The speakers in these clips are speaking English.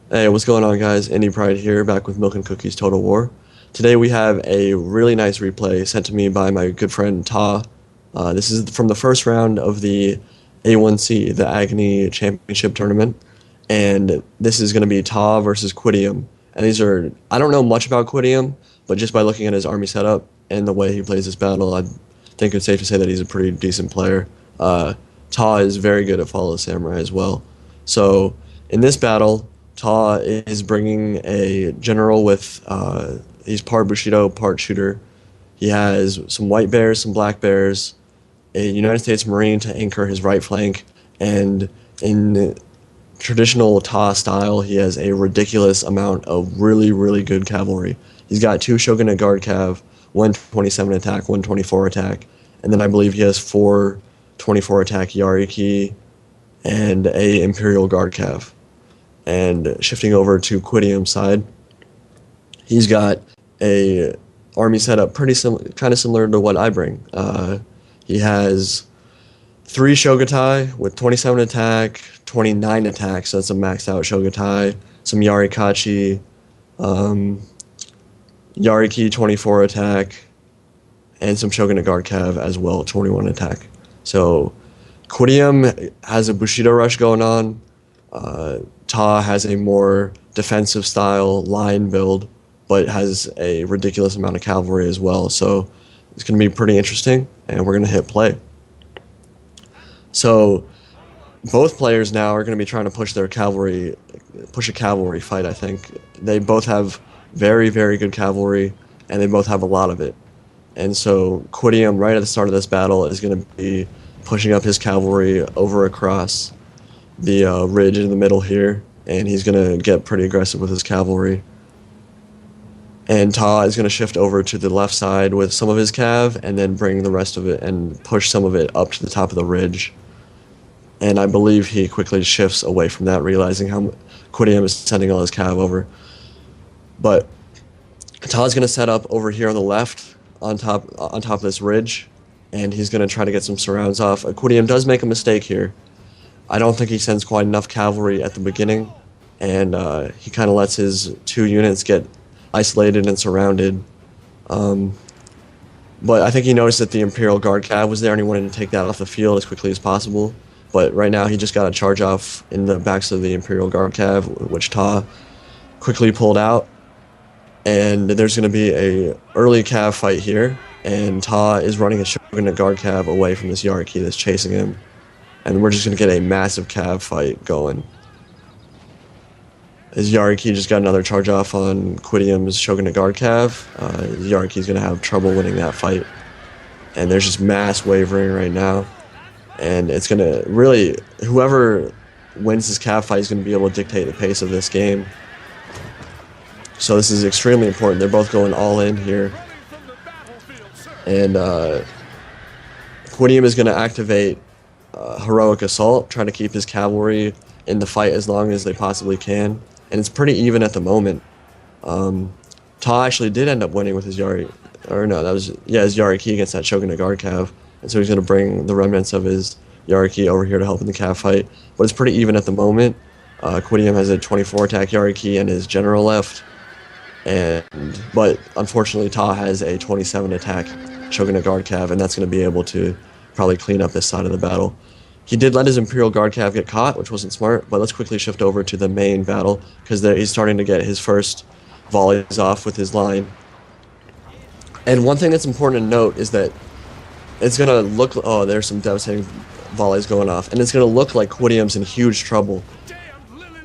Hey, what's going on, guys? Indie Pride here, back with Milk and Cookies Total War. Today we have a really nice replay sent to me by my good friend Ta. This is from the first round of the A1C, the Agony Championship Tournament, and this is going to be Ta versus Quidium. And I don't know much about Quidium, but just by looking at his army setup and the way he plays this battle, I think it's safe to say that he's a pretty decent player. Ta is very good at Follow the Samurai as well. So in this battle, Ta is bringing a general with, he's part Bushido, part shooter. He has some white bears, some black bears, a United States Marine to anchor his right flank, and in traditional Ta style, he has a ridiculous amount of really, really good cavalry. He's got two Shogun Guard Cav, 127 attack, 124 attack, and then I believe he has four 24 attack Yariki and a Imperial Guard Cav. And shifting over to Quidium's side, he's got a army setup kind of similar to what I bring. He has three Shogatai with 27 attack, 29 attack, so that's a maxed out Shogatai, some Yarikachi, Yariki 24 attack, and some Shogun Guard Cav as well, 21 attack. So Quidium has a Bushido rush going on. Ta has a more defensive style line build, but has a ridiculous amount of cavalry as well. So it's going to be pretty interesting, and we're going to hit play. So both players now are going to be trying to push a cavalry fight, I think. They both have very, very good cavalry, and they both have a lot of it. And so Quidium, right at the start of this battle, is going to be pushing up his cavalry over across the ridge in the middle here, and he's going to get pretty aggressive with his cavalry. And Ta is going to shift over to the left side with some of his cav, and then bring the rest of it and push some of it up to the top of the ridge. And I believe he quickly shifts away from that, realizing how Quidium is sending all his cav over. But Ta is going to set up over here on the left, on top of this ridge, and he's going to try to get some surrounds off. Quidium does make a mistake here. I don't think he sends quite enough cavalry at the beginning, and he kind of lets his two units get isolated and surrounded. But I think he noticed that the Imperial Guard Cav was there, and he wanted to take that off the field as quickly as possible. But right now he just got a charge off in the backs of the Imperial Guard Cav, which Ta quickly pulled out. And there's going to be a early Cav fight here, and Ta is running a Shogun Guard Cav away from this Yariki that's chasing him. And we're just going to get a massive Cav fight going. His Yariki just got another charge off on Quidium's Shogun Guard Cav. Yariki's going to have trouble winning that fight. And there's just mass wavering right now. And it's going to really, whoever wins this Cav fight is going to be able to dictate the pace of this game. So this is extremely important. They're both going all in here. And Quidium is going to activate Heroic Assault, trying to keep his cavalry in the fight as long as they possibly can. And it's pretty even at the moment. Ta actually did end up winning with his Yariki against that Shogun Guard Cav. And so he's going to bring the remnants of his Yariki over here to help in the Cav fight. But it's pretty even at the moment. Quidium has a 24 attack Yariki and his general left. But unfortunately, Ta has a 27 attack Shogun Guard Cav, and that's going to be able to probably clean up this side of the battle. He did let his Imperial Guard Cav get caught, which wasn't smart, but let's quickly shift over to the main battle, because he's starting to get his first volleys off with his line. And one thing that's important to note is that it's going to look, there's some devastating volleys going off, and it's going to look like Quidium's in huge trouble.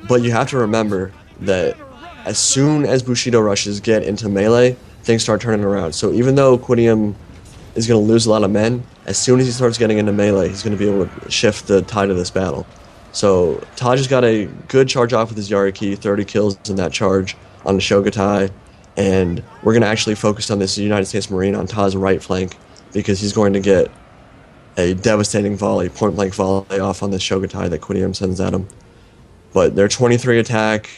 But you have to remember that as soon as Bushido rushes get into melee, things start turning around. So even though Quidium is going to lose a lot of men, as soon as he starts getting into melee, he's going to be able to shift the tide of this battle. So Ta just got a good charge off with his Yariki, 30 kills in that charge on the Shogatai, and we're going to actually focus on this United States Marine on Ta's right flank, because he's going to get a devastating volley, point-blank volley off on this Shogatai that Quidium sends at him. But they're 23 attack,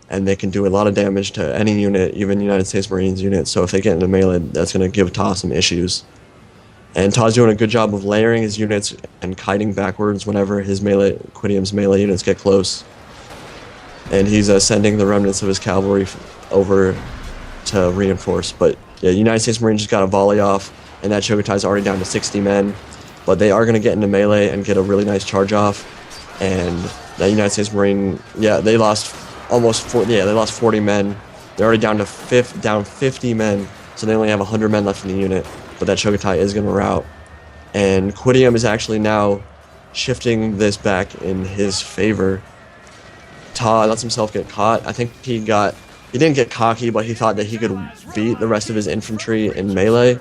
and they can do a lot of damage to any unit, even United States Marines units, so if they get into melee, that's going to give Ta some issues. And Ta's doing a good job of layering his units and kiting backwards whenever his Quidium's melee units get close. and he's sending the remnants of his cavalry over to reinforce. But yeah, United States Marine just got a volley off, and that Chogatai's already down to 60 men. But they are going to get into melee and get a really nice charge off. And that United States Marine, yeah, they lost they lost 40 men. They're already down to 50 men, so they only have 100 men left in the unit. But that Chogatai is going to rout. And Quidium is actually now shifting this back in his favor. Ta lets himself get caught. I think he didn't get cocky, but he thought that he could beat the rest of his infantry in melee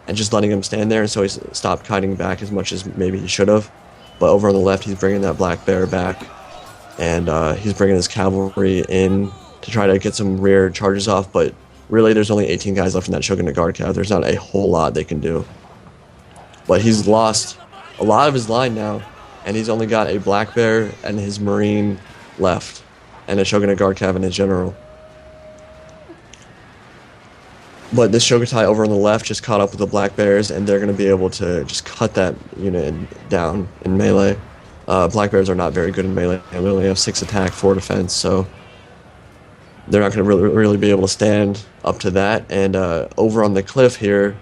and just letting him stand there, and so he stopped kiting back as much as maybe he should have. But over on the left, he's bringing that Black Bear back, and he's bringing his cavalry in to try to get some rear charges off, but really there's only 18 guys left in that Shogun Guard cav. There's not a whole lot they can do. But he's lost a lot of his line now, and he's only got a Black Bear and his Marine left, and a Shogun Guard cav and a general. But this Chogatai over on the left just caught up with the Black Bears, and they're going to be able to just cut that unit down in melee. Black Bears are not very good in melee. They only have 6 attack, 4 defense, so they're not going to really be able to stand up to that. And over on the cliff here,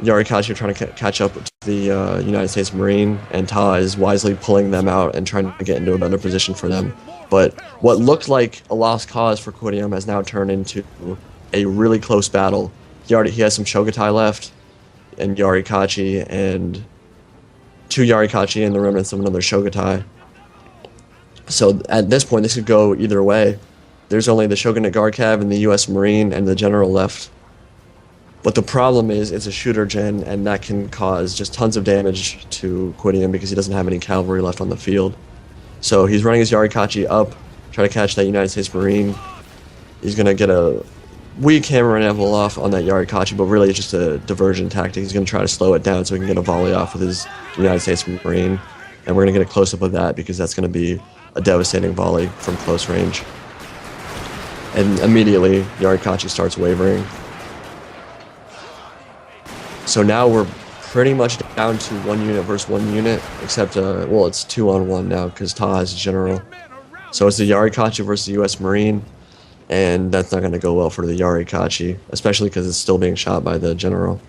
Yarikachi are trying to catch up to the United States Marine, and Ta is wisely pulling them out and trying to get into a better position for them. But what looked like a lost cause for Quidium has now turned into a really close battle. He has some Chogatai left, and Yarikachi, and 2 Yarikachi and the remnants of another Chogatai. So at this point, this could go either way. There's only the Shogunate Guard Cav and the U.S. Marine and the General left. But the problem is it's a shooter gen, and that can cause just tons of damage to Quidium because he doesn't have any cavalry left on the field. So he's running his Yarikachi up, trying to catch that United States Marine. He's going to get a weak hammer and anvil off on that Yarikachi, but really it's just a diversion tactic. He's going to try to slow it down so he can get a volley off with his United States Marine. And we're going to get a close-up of that because that's going to be a devastating volley from close range. And immediately, Yarikachi starts wavering. So now we're pretty much down to 1 unit versus 1 unit, except, well, it's 2-on-1 now because Ta is general. So it's the Yarikachi versus the U.S. Marine. And that's not going to go well for the Yarikachi, especially because it's still being shot by the general.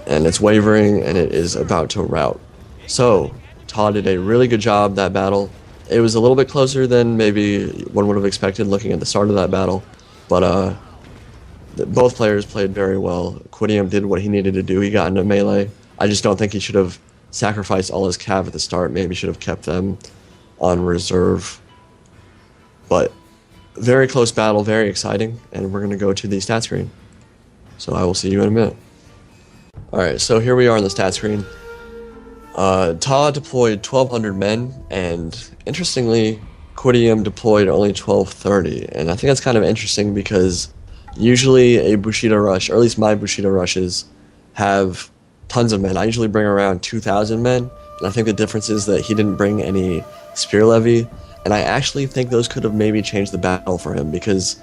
And it's wavering, and it is about to rout. So, Ta did a really good job that battle. It was a little bit closer than maybe one would have expected looking at the start of that battle. But both players played very well. Quidium did what he needed to do. He got into melee. I just don't think he should have sacrificed all his cav at the start. Maybe should have kept them on reserve. But very close battle, very exciting, and we're going to go to the stat screen. So I will see you in a minute. Alright, so here we are on the stat screen. Ta deployed 1,200 men, and interestingly, Quidium deployed only 1,230. And I think that's kind of interesting because usually a Bushido rush, or at least my Bushido rushes, have tons of men. I usually bring around 2,000 men, and I think the difference is that he didn't bring any spear levy. And I actually think those could have maybe changed the battle for him because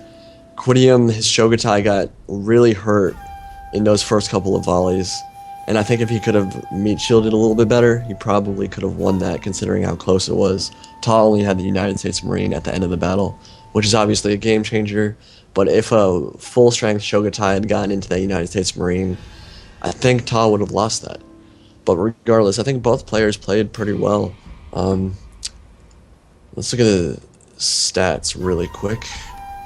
Quidium, his Chogatai, got really hurt in those first couple of volleys. And I think if he could have meat shielded a little bit better, he probably could have won that considering how close it was. Ta only had the United States Marine at the end of the battle, which is obviously a game changer. But if a full-strength Chogatai had gotten into that United States Marine, I think Ta would have lost that. But regardless, I think both players played pretty well. Let's look at the stats really quick.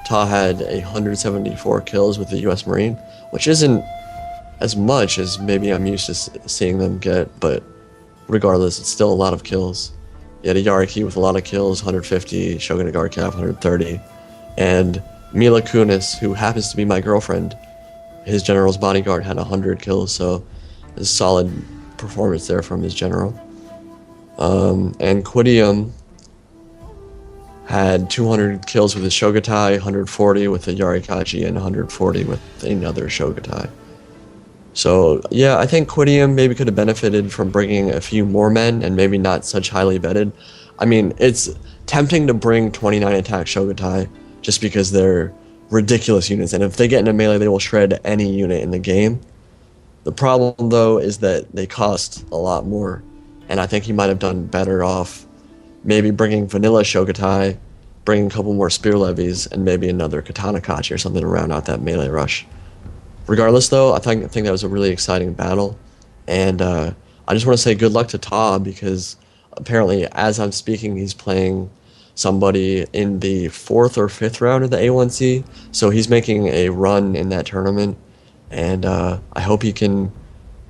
Ta had 174 kills with the U.S. Marine, which isn't as much as maybe I'm used to seeing them get, but regardless, it's still a lot of kills. He had a Yariki with a lot of kills, 150, Shogun Guard Cav, 130, and Mila Kunis, who happens to be my girlfriend, his general's bodyguard, had 100 kills, so a solid performance there from his general. And Quidium had 200 kills with his Chogatai, 140 with the Yarikachi, and 140 with another Chogatai. So, yeah, I think Quidium maybe could have benefited from bringing a few more men and maybe not such highly vetted. I mean, it's tempting to bring 29 attack Chogatai just because they're ridiculous units, and if they get into melee, they will shred any unit in the game. The problem, though, is that they cost a lot more, and I think he might have done better off maybe bringing vanilla Chogatai, bring a couple more spear levies and maybe another katana kachi or something to round out that melee rush. Regardless, though, I think that was a really exciting battle, and I just want to say good luck to Ta, because apparently, as I'm speaking, he's playing somebody in the 4th or 5th round of the A1C, so he's making a run in that tournament, and I hope he can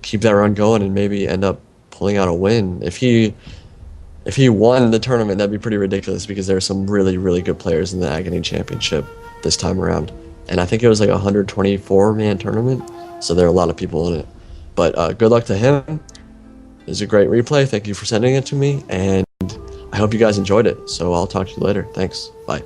keep that run going and maybe end up pulling out a win. If he won the tournament, that'd be pretty ridiculous, because there are some really, really good players in the Aggony Championship this time around. And I think it was like a 124-man tournament, so there are a lot of people in it. But good luck to him. It was a great replay. Thank you for sending it to me, and I hope you guys enjoyed it. So I'll talk to you later. Thanks. Bye.